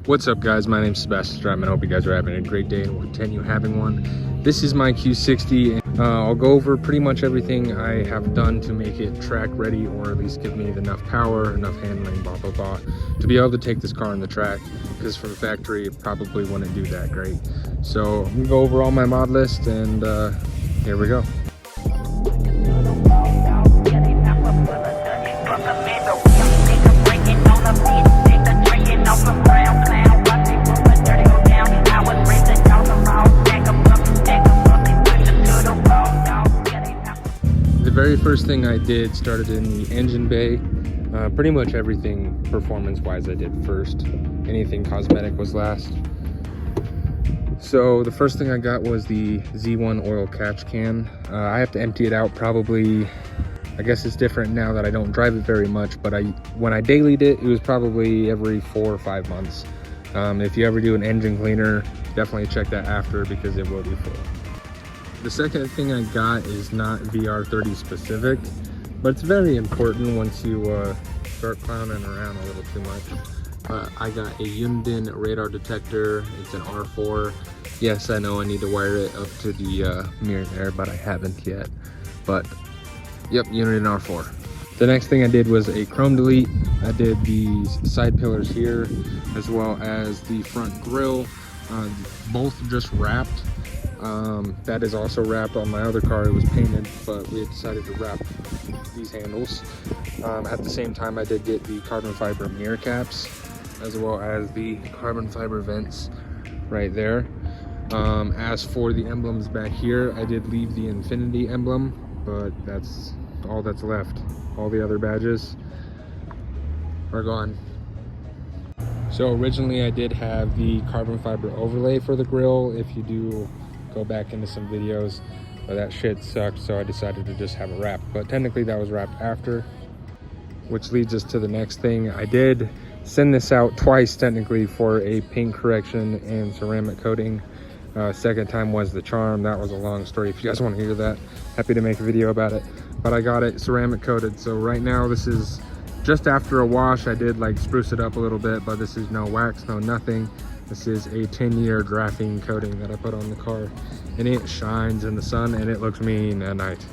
What's up guys, my name's Sebastian. I hope you guys are having a great day and will continue having one. This is my Q60. I'll go over pretty much everything I have done to make it track ready, or at least give me enough power, enough handling, blah blah blah, to be able to take this car on the track, because from the factory it probably wouldn't do that great. So I'm gonna go over all my mod list and here we go. The very first thing I did started in the engine bay. Pretty much everything performance wise I did first. Anything cosmetic was last. So the first thing I got was the Z1 oil catch can. I have to empty it out probably, I guess it's different now that I don't drive it very much, but when I dailied it, it was probably every 4 or 5 months. If you ever do an engine cleaner, definitely check that after because it will be full. The second thing I got is not VR30 specific, but it's very important once you start clowning around a little too much. I got a Uniden radar detector. It's an R4. Yes, I know I need to wire it up to the mirror there, but I haven't yet. But yep, Uniden R4. The next thing I did was a chrome delete. I did these side pillars here, as well as the front grille. Both just wrapped. That is also wrapped. On my other car it was painted, but we had decided to wrap these handles. At the same time I did get the carbon fiber mirror caps, as well as the carbon fiber vents right there. As for the emblems back here, I did leave the Infiniti emblem, but that's all that's left. All the other badges are gone. So originally I did have the carbon fiber overlay for the grille. If you do go back into some videos, but that shit sucked, so I decided to just have it wrapped. But technically that was wrapped after, which leads us to the next thing. I did send this out twice technically for a paint correction and ceramic coating. Second time was the charm. That was a long story. If you guys want to hear that, happy to make a video about it. But I got it ceramic coated. So right now this is just after a wash. I did like spruce it up a little bit, but this is no wax, no nothing. This is a 10-year graphene coating that I put on the car, and it shines in the sun and it looks mean at night.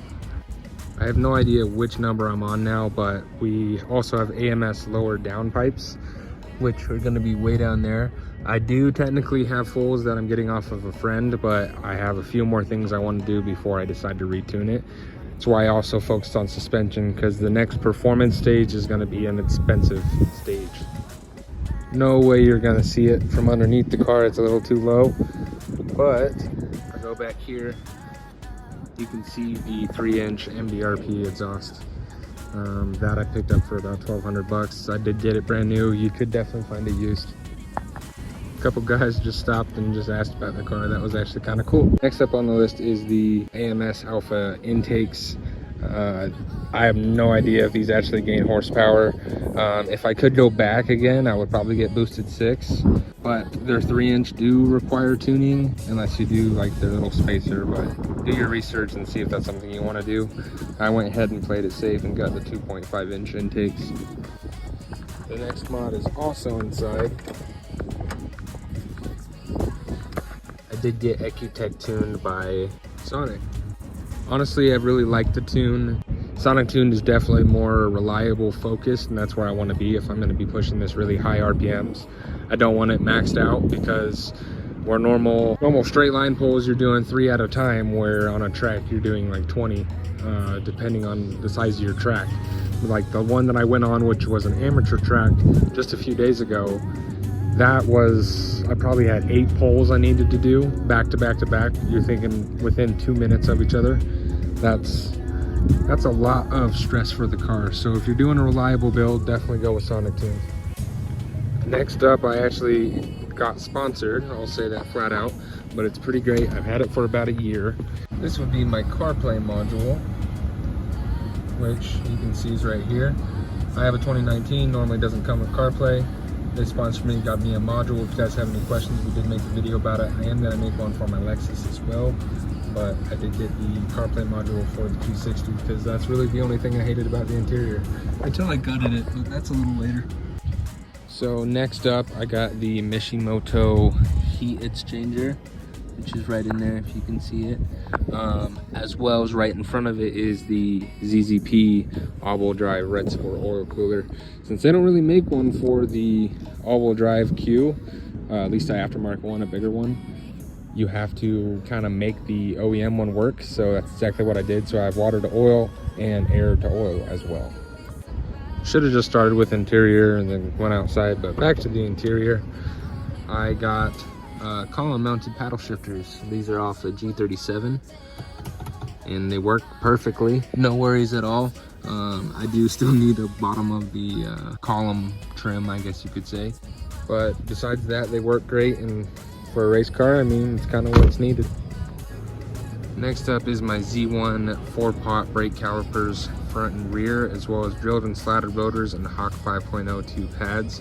I have no idea which number I'm on now, but we also have AMS lower downpipes, which are going to be way down there. I do technically have fulls that I'm getting off of a friend, but I have a few more things I want to do before I decide to retune it. That's why I also focused on suspension, because the next performance stage is going to be an expensive stage. No way you're going to see it from underneath the car, it's a little too low. But if I go back here, you can see the 3-inch MBRP exhaust that I picked up for about 1,200 bucks. I did get it brand new. You could definitely find it used. A couple guys just stopped and just asked about the car. That was actually kind of cool. Next up on the list is the AMS Alpha intakes. I have no idea if these actually gain horsepower. If I could go back again, I would probably get boosted 6, but their 3-inch do require tuning, unless you do like their little spacer. But do your research and see if that's something you want to do. I went ahead and played it safe and got the 2.5-inch intakes. The next mod is also inside. I did get ECUTEK tuned by Sonic. Honestly, I really like the tune. Sonic Tune is definitely more reliable, focused, and that's where I want to be if I'm going to be pushing this really high RPMs. I don't want it maxed out, because where normal straight line pulls you're doing 3 at a time, where on a track you're doing like 20, depending on the size of your track. Like the one that I went on, which was an amateur track just a few days ago, that was, I probably had 8 pulls I needed to do back to back to back. You're thinking within 2 minutes of each other. That's a lot of stress for the car. So if you're doing a reliable build, definitely go with Sonic Tune. Next up, I actually got sponsored, I'll say that flat out, but it's pretty great. I've had it for about a year. This would be my CarPlay module, which you can see is right here. I have a 2019, normally doesn't come with CarPlay. They sponsored me, got me a module. If you guys have any questions, we did make a video about it. I am gonna make one for my Lexus as well, but I did get the CarPlay module for the Q60 because that's really the only thing I hated about the interior until I gutted it, but that's a little later. So next up, I got the MISHIMOTO heat exchanger, which is right in there if you can see it. As well as right in front of it is the ZZP all-wheel drive red sport oil cooler. Since they don't really make one for the all-wheel drive Q, at least I aftermarket one, a bigger one, you have to kind of make the OEM one work. So that's exactly what I did. So I have water to oil and air to oil as well. Should have just started with interior and then went outside, but back to the interior. I got column mounted paddle shifters. These are off a G37 and they work perfectly, no worries at all. I do still need the bottom of the column trim, I guess you could say, but besides that, they work great, and for a race car, I mean, it's kind of what's needed. Next up is my Z1 4-pot brake calipers, front and rear, as well as drilled and slatted rotors and Hawk 5.02 pads.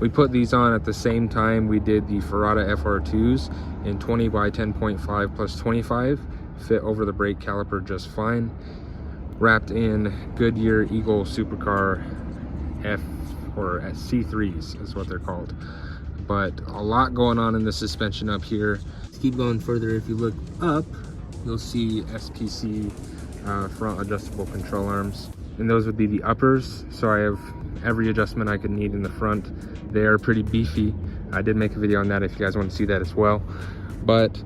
We put these on at the same time we did the FERRADA FR2s in 20 by 10.5 plus 25, fit over the brake caliper just fine. Wrapped in Goodyear Eagle Supercar F or C3s is what they're called. But a lot going on in the suspension up here. Let's keep going further. If you look up, you'll see SPC front adjustable control arms, and those would be the uppers. So I have every adjustment I could need in the front. They are pretty beefy. I did make a video on that if you guys want to see that as well. But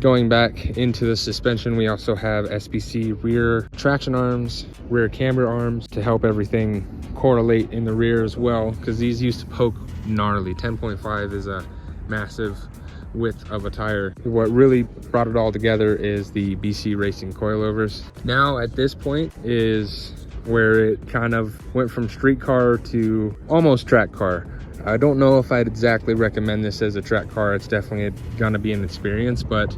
going back into the suspension, we also have SPC rear traction arms, rear camber arms to help everything correlate in the rear as well, because these used to poke gnarly. 10.5 is a massive width of a tire. What really brought it all together is the BC Racing coilovers. Now at this point is where it kind of went from street car to almost track car. I don't know if I'd exactly recommend this as a track car. It's definitely gonna be an experience, but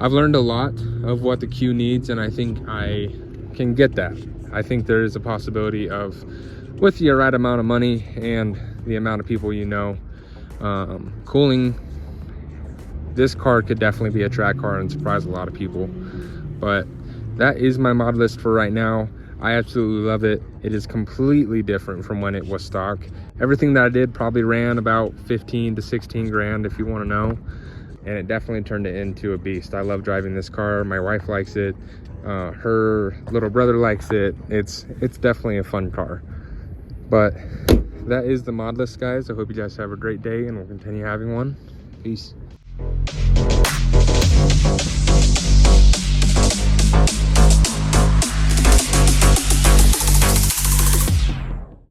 I've learned a lot of what the Q needs, and I think I can get that. I think there is a possibility of, with the right amount of money and the amount of people you know, cooling, this car could definitely be a track car and surprise a lot of people. But that is my mod list for right now. I absolutely love it. It is completely different from when it was stock. Everything that I did probably ran about 15 to 16 grand if you want to know, and it definitely turned it into a beast. I love driving this car. My wife likes it. Her little brother likes it. It's definitely a fun car. But that is the mod list, guys. I hope you guys have a great day, and we'll continue having one. Peace.